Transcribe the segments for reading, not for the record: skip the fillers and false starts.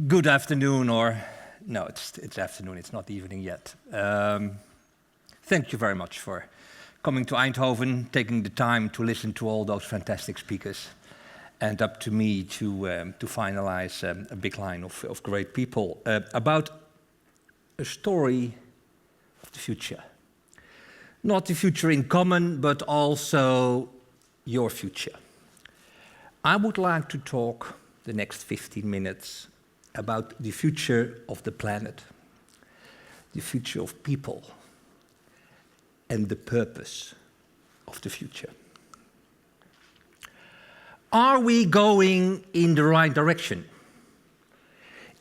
Good afternoon, or no, it's afternoon, it's not evening yet. Thank you very much for coming to Eindhoven, taking the time to listen to all those fantastic speakers, and up to me to finalize a big line of great people about a story of the future. Not the future in common, but also your future. I would like to talk the next 15 minutes about the future of the planet, the future of people, and the purpose of the future. Are we going in the right direction?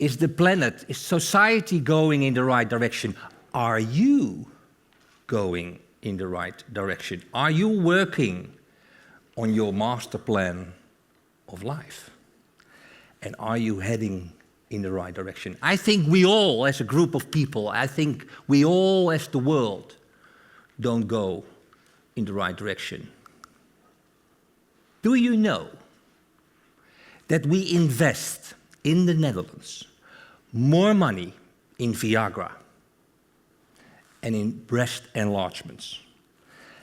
Is the planet, is society going in the right direction? Are you going in the right direction? Are you working on your master plan of life? And are you heading in the right direction? I think we all, as a group of people, I think we all, as the world, don't go in the right direction. Do you know that we invest in the Netherlands more money in Viagra and in breast enlargements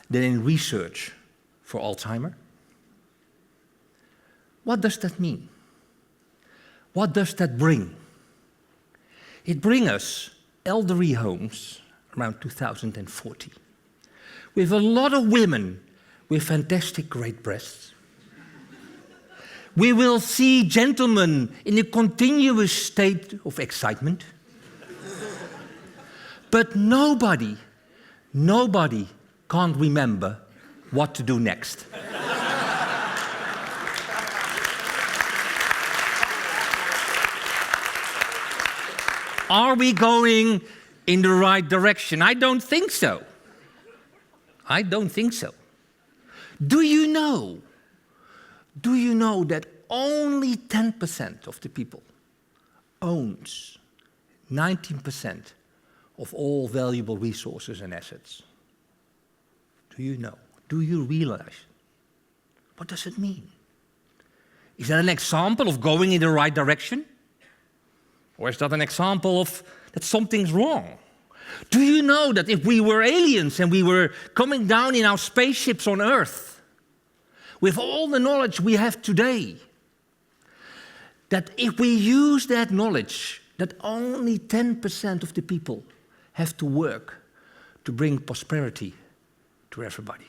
than in research for Alzheimer? What does that mean? What does that bring? It brings us elderly homes around 2040 with a lot of women with fantastic great breasts. We will see gentlemen in a continuous state of excitement. But nobody can't remember what to do next. Are we going in the right direction? I don't think so. I don't think so. Do you know that only 10% of the people owns 19% of all valuable resources and assets? Do you know? Do you realize? What does it mean? Is that an example of going in the right direction? Or is that an example of that something's wrong? Do you know that if we were aliens and we were coming down in our spaceships on Earth, with all the knowledge we have today, that if we use that knowledge, that only 10% of the people have to work to bring prosperity to everybody?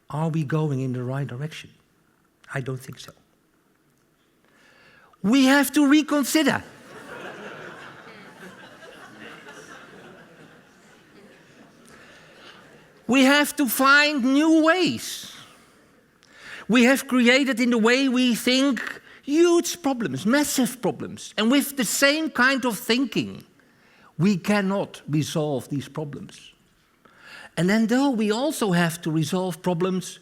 Are we going in the right direction? I don't think so. We have to reconsider. We have to find new ways. We have created in the way we think huge problems, massive problems. And with the same kind of thinking, we cannot resolve these problems. And then though we also have to resolve problems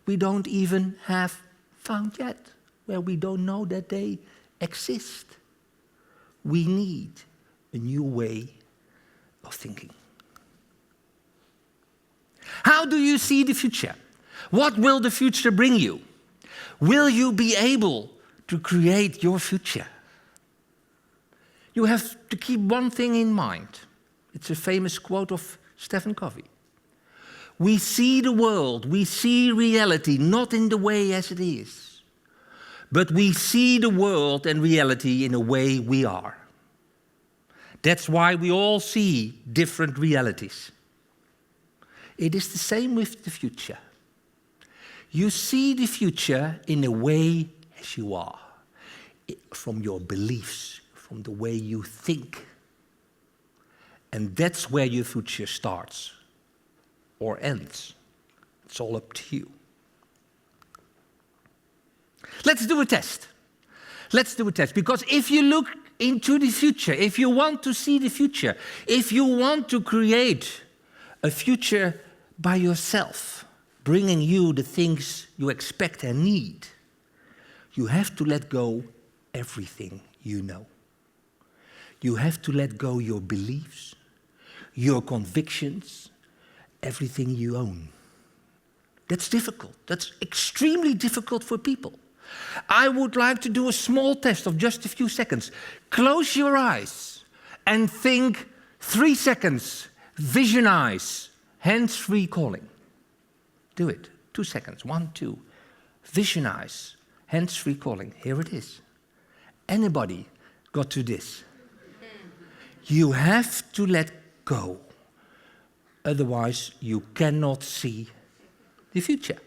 we don't even have found yet, where we don't know that they exist. We need a new way of thinking. How do you see the future? What will the future bring you? Will you be able to create your future? You have to keep one thing in mind. It's a famous quote of Stephen Covey. We see the world, we see reality, not in the way as it is, but we see the world and reality in a way we are. That's why we all see different realities. It is the same with the future. You see the future in a way as you are, from your beliefs, from the way you think. And that's where your future starts or ends. It's all up to you. Let's do a test. Let's do a test. Because if you look into the future, if you want to see the future, if you want to create a future by yourself, bringing you the things you expect and need, you have to let go everything you know. You have to let go your beliefs, your convictions, everything you own. That's difficult. That's extremely difficult for people. I would like to do a small test of just a few seconds. Close your eyes and think 3 seconds. Visualize hands-free calling. Do it. 2 seconds. 1, 2. Visualize hands-free calling. Here it is. Anybody got to this? You have to let go. Otherwise, you cannot see the future.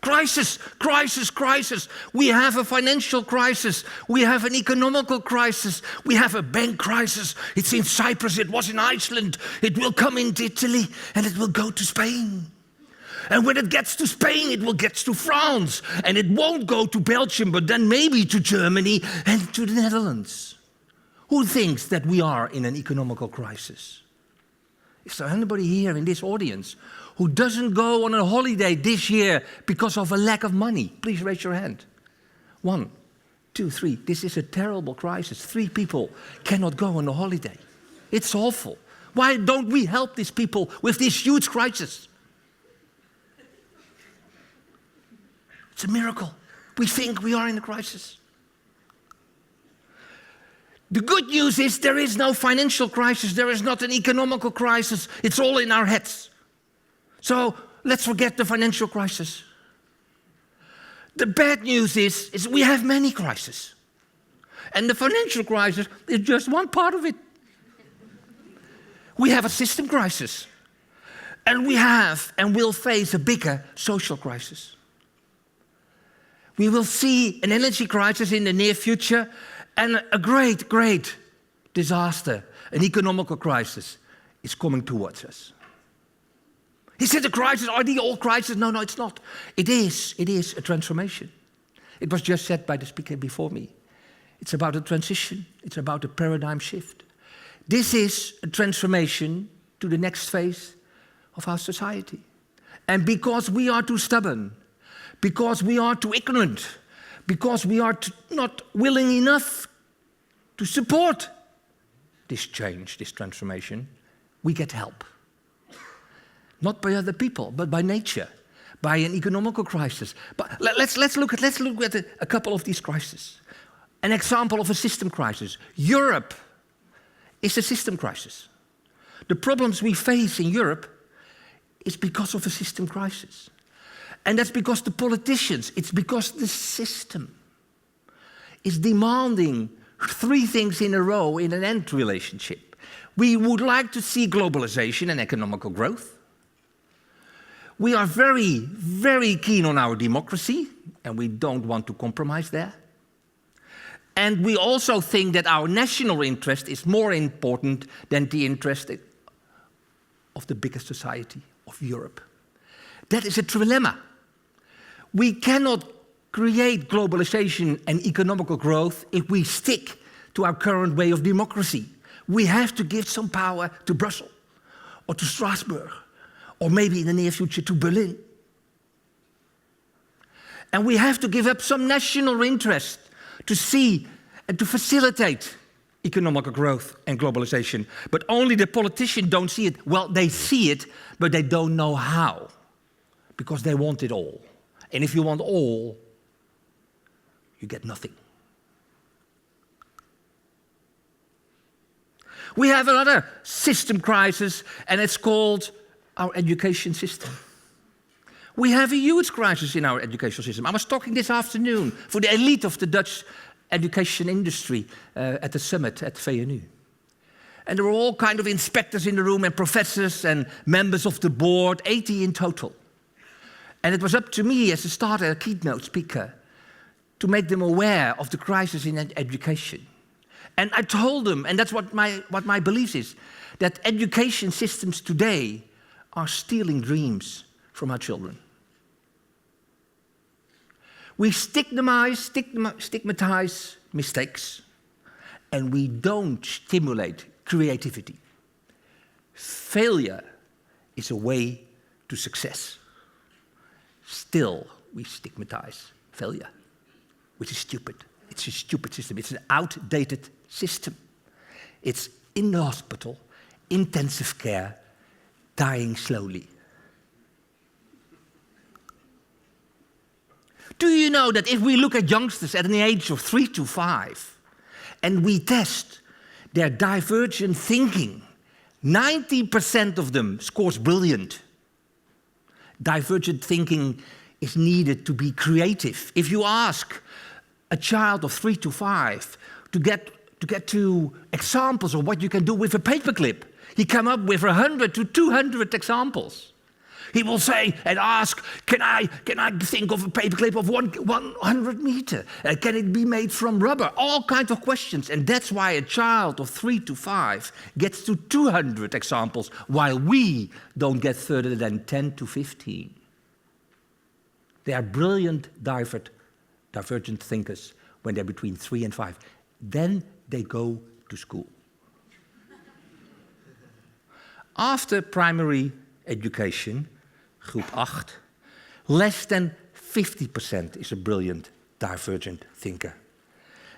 Crisis, crisis, crisis. We have a financial crisis. We have an economical crisis. We have a bank crisis. It's in Cyprus, it was in Iceland. It will come into Italy and it will go to Spain. And when it gets to Spain, it will get to France. And it won't go to Belgium, but then maybe to Germany and to the Netherlands. Who thinks that we are in an economical crisis? Is there anybody here in this audience who doesn't go on a holiday this year because of a lack of money? Please raise your hand. 1, 2, 3. This is a terrible crisis. 3 people cannot go on a holiday. It's awful. Why don't we help these people with this huge crisis? It's a miracle. We think we are in a crisis. The good news is there is no financial crisis. There is not an economical crisis. It's all in our heads. So let's forget the financial crisis. The bad news is we have many crises. And the financial crisis is just one part of it. We have a system crisis. And we have and will face a bigger social crisis. We will see an energy crisis in the near future and a great, great disaster, an economical crisis, is coming towards us. Is it a crisis? Are they all crises? No, it's not. It is a transformation. It was just said by the speaker before me. It's about a transition. It's about a paradigm shift. This is a transformation to the next phase of our society. And because we are too stubborn, because we are too ignorant, because we are not willing enough to support this change, this transformation, we get help. Not by other people, but by nature, by an economical crisis. But let's look at a couple of these crises. An example of a system crisis. Europe is a system crisis. The problems we face in Europe is because of a system crisis. And that's because the politicians, it's because the system is demanding 3 things in a row in an end relationship. We would like to see globalization and economical growth. We are very, very keen on our democracy, and we don't want to compromise there. And we also think that our national interest is more important than the interest of the biggest society of Europe. That is a trilemma. We cannot create globalization and economical growth if we stick to our current way of democracy. We have to give some power to Brussels or to Strasbourg, or maybe in the near future to Berlin. And we have to give up some national interest to see and to facilitate economic growth and globalization. But only the politicians don't see it. Well, they see it, but they don't know how, because they want it all. And if you want all, you get nothing. We have another system crisis, and it's called our education system. We have a huge crisis in our educational system. I was talking this afternoon for the elite of the Dutch education industry at the summit at VNU. And there were all kind of inspectors in the room and professors and members of the board, 80 in total. And it was up to me as a starter, a keynote speaker, to make them aware of the crisis in education. And I told them, and that's what my belief is, that education systems today are stealing dreams from our children. We stigmatize mistakes, and we don't stimulate creativity. Failure is a way to success. Still, we stigmatize failure, which is stupid. It's a stupid system. It's an outdated system. It's in the hospital, intensive care, dying slowly. Do you know that if we look at youngsters at an age of 3 to 5 and we test their divergent thinking, 90% of them scores brilliant. Divergent thinking is needed to be creative. If you ask a child of 3 to 5 to get to examples of what you can do with a paperclip, he come up with 100 to 200 examples. He will say and ask, can I think of a paperclip of 100 meter? Can it be made from rubber? All kinds of questions. And that's why a child of 3 to 5 gets to 200 examples, while we don't get further than 10 to 15. They are brilliant divergent thinkers when they're between 3 and 5. Then they go to school. After primary education, groep 8, less than 50% is a brilliant divergent thinker.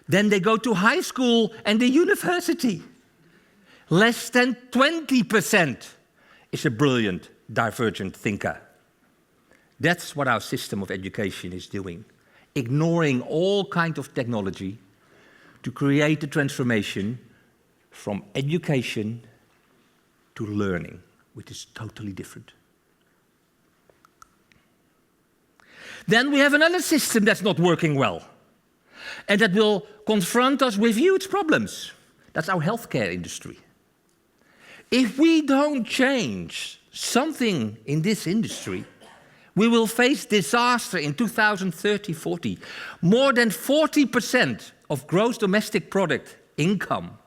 Then they go to high school and the university. Less than 20% is a brilliant divergent thinker. That's what our system of education is doing, ignoring all kinds of technology to create a transformation from education to learning, which is totally different. Then we have another system that's not working well, and that will confront us with huge problems. That's our healthcare industry. If we don't change something in this industry, we will face disaster in 2030-40. More than 40% of gross domestic product income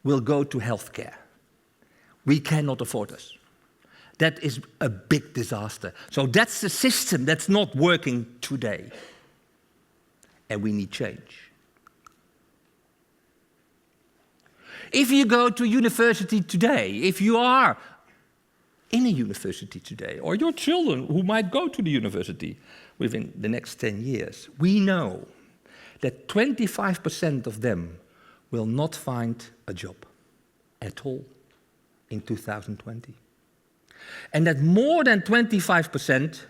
will go to healthcare. We cannot afford this. That is a big disaster. So that's the system that's not working today. And we need change. If you go to university today, if you are in a university today, or your children who might go to the university within the next 10 years, we know that 25% of them will not find a job at all in 2020. And that more than 25%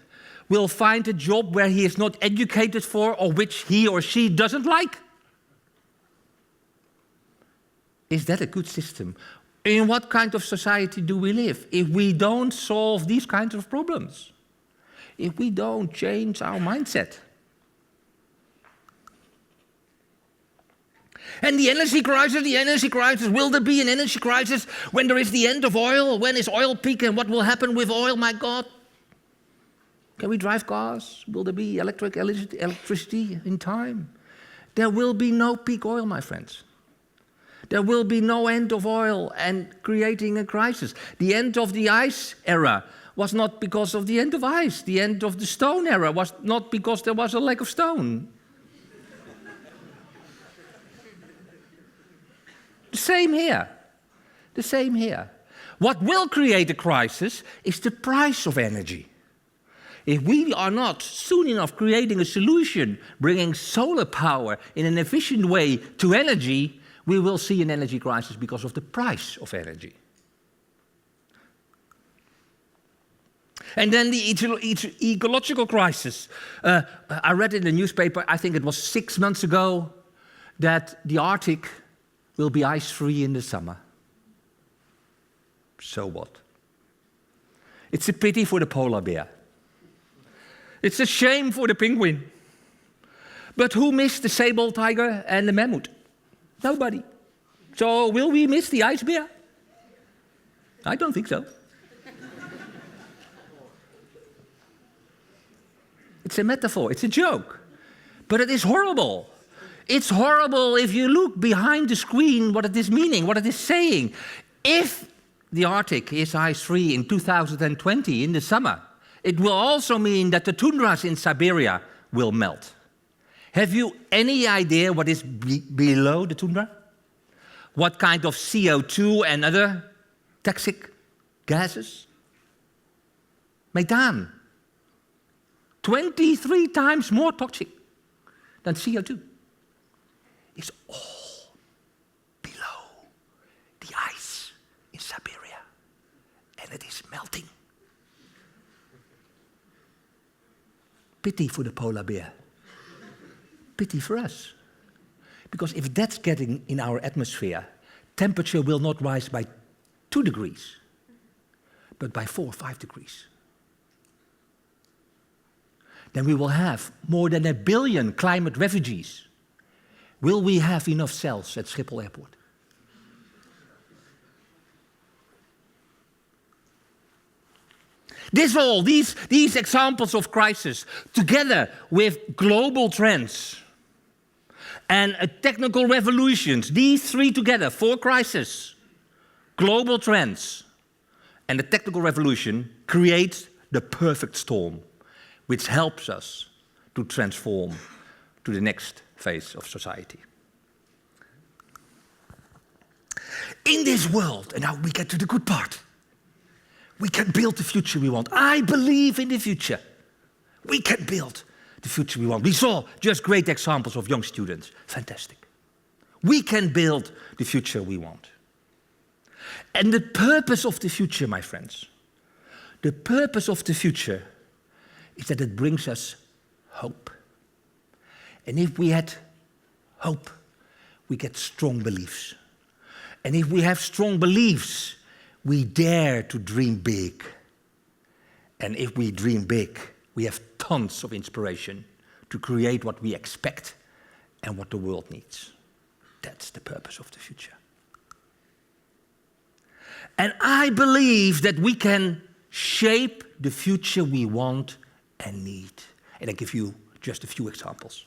will find a job where he is not educated for or which he or she doesn't like. Is that a good system? In what kind of society do we live if we don't solve these kinds of problems? If we don't change our mindset? And the energy crisis, will there be an energy crisis when there is the end of oil? When is oil peak and what will happen with oil, my God? Can we drive cars? Will there be electricity in time? There will be no peak oil, my friends. There will be no end of oil and creating a crisis. The end of the ice era was not because of the end of ice. The end of the stone era was not because there was a lack of stone. The same here. The same here. What will create a crisis is the price of energy. If we are not soon enough creating a solution, bringing solar power in an efficient way to energy, we will see an energy crisis because of the price of energy. And then the ecological crisis. I read in the newspaper, I think it was 6 months ago, that the Arctic will be ice-free in the summer. So what? It's a pity for the polar bear. It's a shame for the penguin. But who missed the sable tiger and the mammoth? Nobody. So will we miss the ice bear? I don't think so. It's a metaphor, it's a joke. But it is horrible. It's horrible if you look behind the screen what it is meaning, what it is saying. If the Arctic is ice-free in 2020 in the summer, it will also mean that the tundras in Siberia will melt. Have you any idea what is below the tundra? What kind of CO2 and other toxic gases? Methane. 23 times more toxic than CO2. It's all below the ice in Siberia, and it is melting. Pity for the polar bear. pity for us. Because if that's getting in our atmosphere, temperature will not rise by 2 degrees, but by 4 or 5 degrees. Then we will have more than 1 billion climate refugees. Will we have enough cells at Schiphol Airport? These examples of crisis, together with global trends and technical revolutions, these 3 together, 4 crises, global trends, and the technical revolution creates the perfect storm, which helps us to transform to the next phase of society. In this world, and now we get to the good part, we can build the future we want. I believe in the future. We can build the future we want. We saw just great examples of young students. Fantastic. We can build the future we want. And the purpose of the future, my friends, the purpose of the future is that it brings us hope. And if we had hope, we get strong beliefs. And if we have strong beliefs, we dare to dream big. And if we dream big, we have tons of inspiration to create what we expect and what the world needs. That's the purpose of the future. And I believe that we can shape the future we want and need. And I give you just a few examples.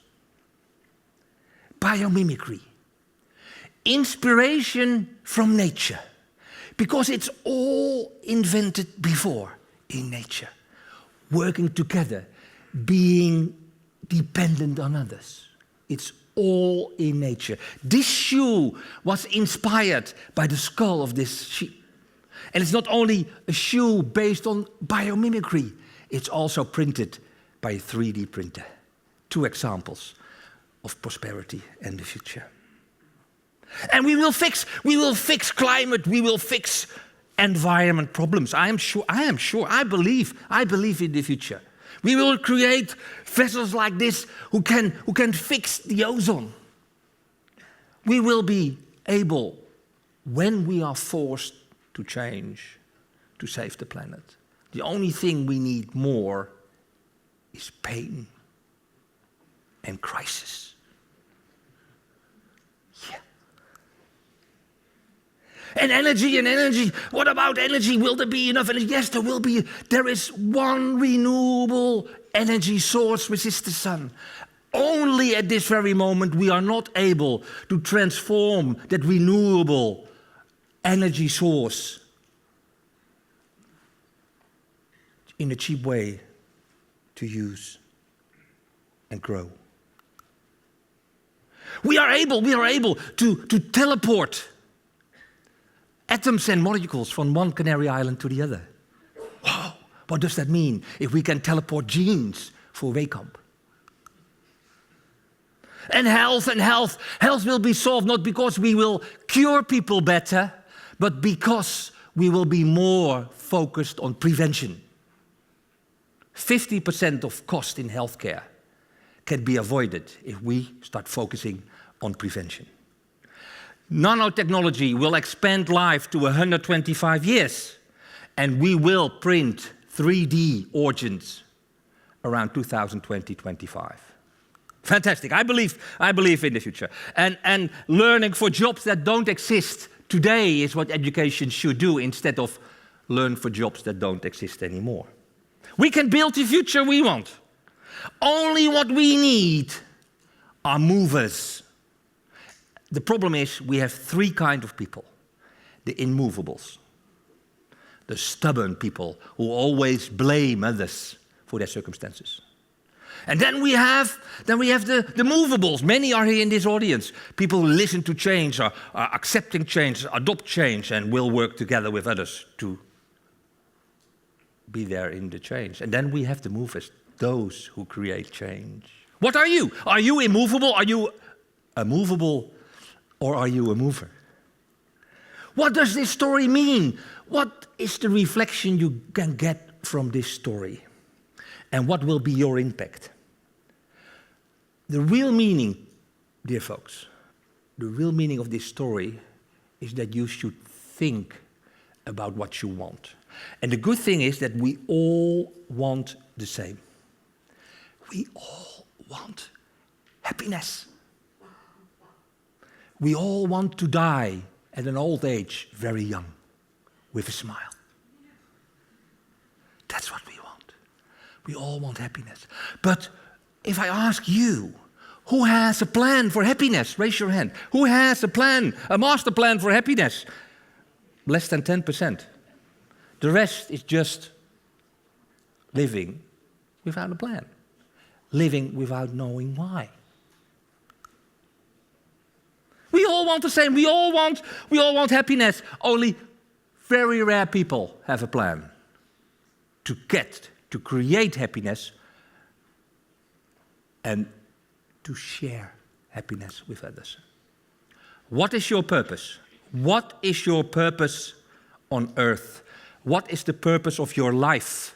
Biomimicry. Inspiration from nature. Because it's all invented before in nature. Working together, being dependent on others. It's all in nature. This shoe was inspired by the skull of this sheep. And it's not only a shoe based on biomimicry, it's also printed by a 3D printer. 2 examples of prosperity and the future. And we will fix climate, we will fix environment problems. I believe in the future. We will create vessels like this who can fix the ozone. We will be able, when we are forced to change, to save the planet. The only thing we need more is pain and crisis. And energy. What about energy? Will there be enough energy? Yes, there will be. There is one renewable energy source, which is the sun. Only at this very moment we are not able to transform that renewable energy source in a cheap way to use and grow. We are able to teleport atoms and molecules from one Canary Island to the other. Wow, what does that mean if we can teleport genes for Wegener? And health will be solved not because we will cure people better, but because we will be more focused on prevention. 50% of cost in healthcare can be avoided if we start focusing on prevention. Nanotechnology will expand life to 125 years, and we will print 3D organs around 2020-25. Fantastic. I believe in the future. And learning for jobs that don't exist today is what education should do instead of learn for jobs that don't exist anymore. We can build the future we want. Only what we need are movers. The problem is we have 3 kinds of people. The immovables. The stubborn people who always blame others for their circumstances. And then we have the movables. Many are here in this audience. People who listen to change, are accepting change, adopt change, and will work together with others to be there in the change. And then we have the movers, those who create change. What are you? Are you immovable? Are you a movable? Or are you a mover? What does this story mean? What is the reflection you can get from this story? And what will be your impact? The real meaning, dear folks, the real meaning of this story is that you should think about what you want. And the good thing is that we all want the same. We all want happiness. We all want to die at an old age, very young, with a smile. That's what we want. We all want happiness. But if I ask you, who has a plan for happiness? Raise your hand. Who has a plan, a master plan for happiness? Less than 10%. The rest is just living without a plan. Living without knowing why. We all want the same. We all want happiness. Only very rare people have a plan to create happiness and to share happiness with others. What is your purpose? What is your purpose on earth? What is the purpose of your life?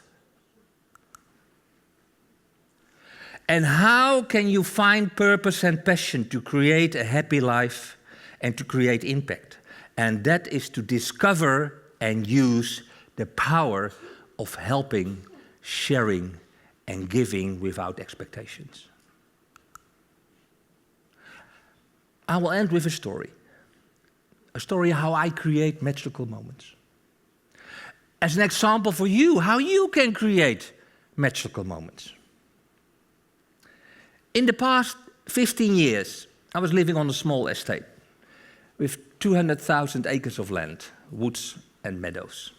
And how can you find purpose and passion to create a happy life and to create impact? And that is to discover and use the power of helping, sharing, and giving without expectations. I will end with a story how I create magical moments. As an example for you, how you can create magical moments. In the past 15 years, I was living on a small estate with 200,000 acres of land, woods and meadows.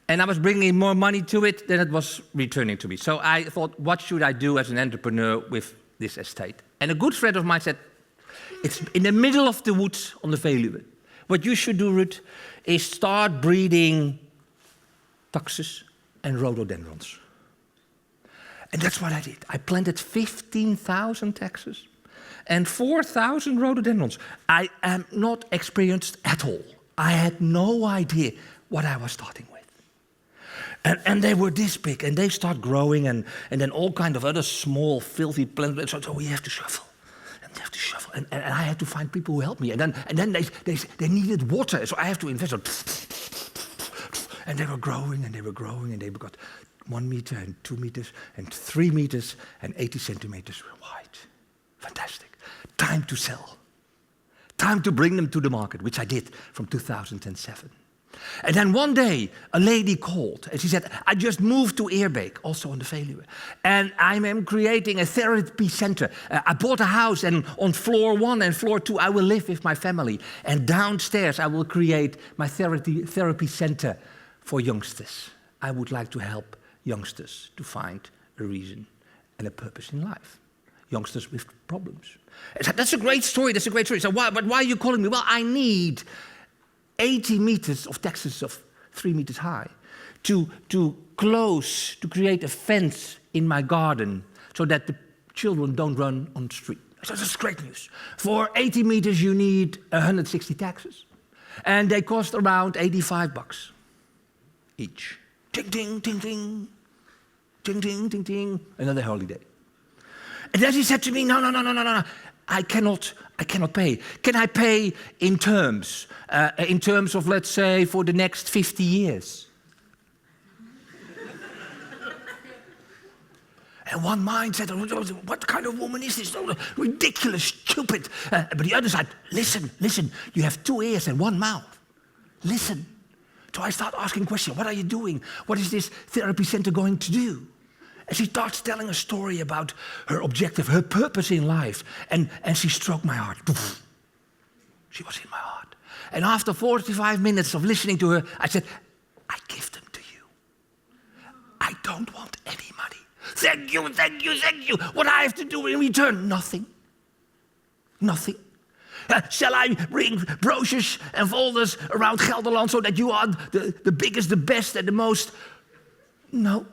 And I was bringing more money to it than it was returning to me. So I thought, what should I do as an entrepreneur with this estate? And a good friend of mine said, it's in the middle of the woods on the Veluwe. What you should do, Ruud, is start breeding taxus and rhododendrons. And that's what I did. I planted 15,000 taxus and 4,000 rhododendrons. I am not experienced at all. I had no idea what I was starting with. And they were this big, and they start growing, and then all kind of other small, filthy plants. So we have to shuffle. And I had to find people who helped me. And then they needed water, so I have to invest. And they were growing, and they got 1 meter and 2 meters and 3 meters and 80 centimeters wide. Fantastic. Time to sell. Time to bring them to the market, which I did from 2007. And then one day, a lady called, and she said, I just moved to Eerbeek, also on the Veluwe, and I am creating a therapy center. I bought a house, and on floor 1 and floor 2, I will live with my family. And downstairs, I will create my therapy center for youngsters. I would like to help youngsters to find a reason and a purpose in life. Youngsters with problems. I said, that's a great story, So why are you calling me? Well, I need 80 meters of taxus of 3 meters high to create a fence in my garden so that the children don't run on the street. So that's great news. For 80 meters, you need 160 taxus. And they cost around $85 each. Ting, ting, ting, ting. Ting, ting, ting, ting. Another holiday. And then he said to me, no. I cannot pay. Can I pay in terms of, let's say, for the next 50 years? And one mind said, what kind of woman is this? Ridiculous, stupid. But the other side, listen, you have 2 ears and 1 mouth. Listen. So I start asking questions. What are you doing? What is this therapy center going to do? And she starts telling a story about her objective, her purpose in life. And she stroked my heart. She was in my heart. And after 45 minutes of listening to her, I said, I give them to you. I don't want any money. Thank you. What I have to do in return? Nothing. Shall I bring brochures and folders around Gelderland so that you are the biggest, the best, and the most? No.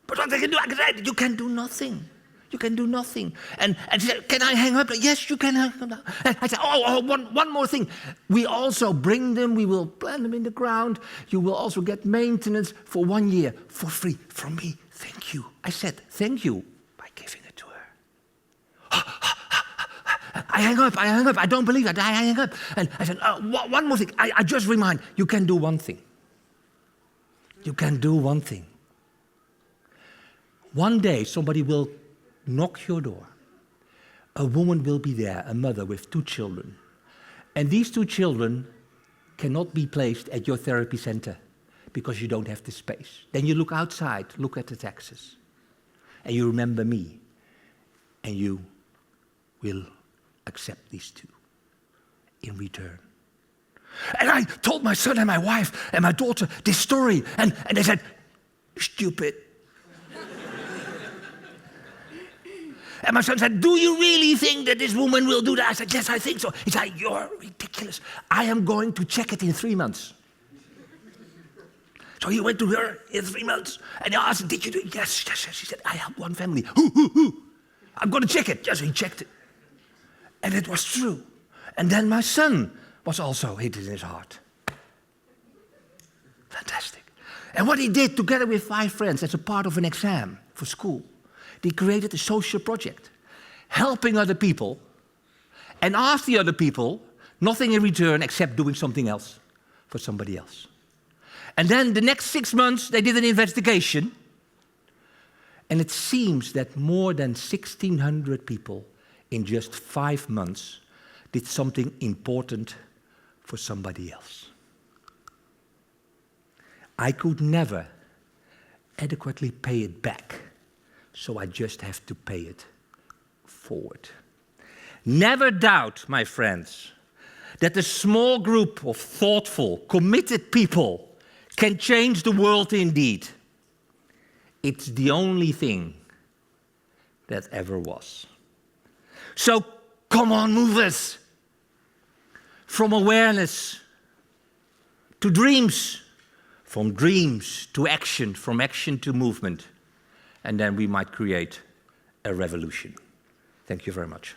But what I can do, you can do nothing. You can do nothing. And she said, can I hang up? Yes, you can hang up. And I said, one more thing. We also bring them, we will plant them in the ground. You will also get maintenance for 1 year for free from me. Thank you. I said, thank you by giving it to her. I hang up, I don't believe that, I hang up. And I said, one more thing, I just remind, you can do one thing. You can do one thing. One day somebody will knock your door. A woman will be there, a mother with 2 children. And these 2 children cannot be placed at your therapy center because you don't have the space. Then you look outside, look at the taxes, and you remember me, and you will accept these 2 in return. And I told my son and my wife and my daughter this story, and they said, stupid. And my son said, do you really think that this woman will do that? I said, yes, I think so. He said, you're ridiculous. I am going to check it in 3 months. So he went to her in 3 months, and he asked, did you do it? Yes, yes, yes. She said, I helped one family. Who? I'm going to check it. Yes, he checked it. And it was true. And then my son was also hit in his heart. Fantastic. And what he did together with 5 friends as a part of an exam for school, they created a social project, helping other people, and asked the other people nothing in return except doing something else for somebody else. And then the next 6 months, they did an investigation, and it seems that more than 1,600 people in just 5 months did something important for somebody else. I could never adequately pay it back, so I just have to pay it forward. Never doubt, my friends, that a small group of thoughtful, committed people can change the world indeed. It's the only thing that ever was. So come on, movers. From awareness to dreams, from dreams to action, from action to movement. And then we might create a revolution. Thank you very much.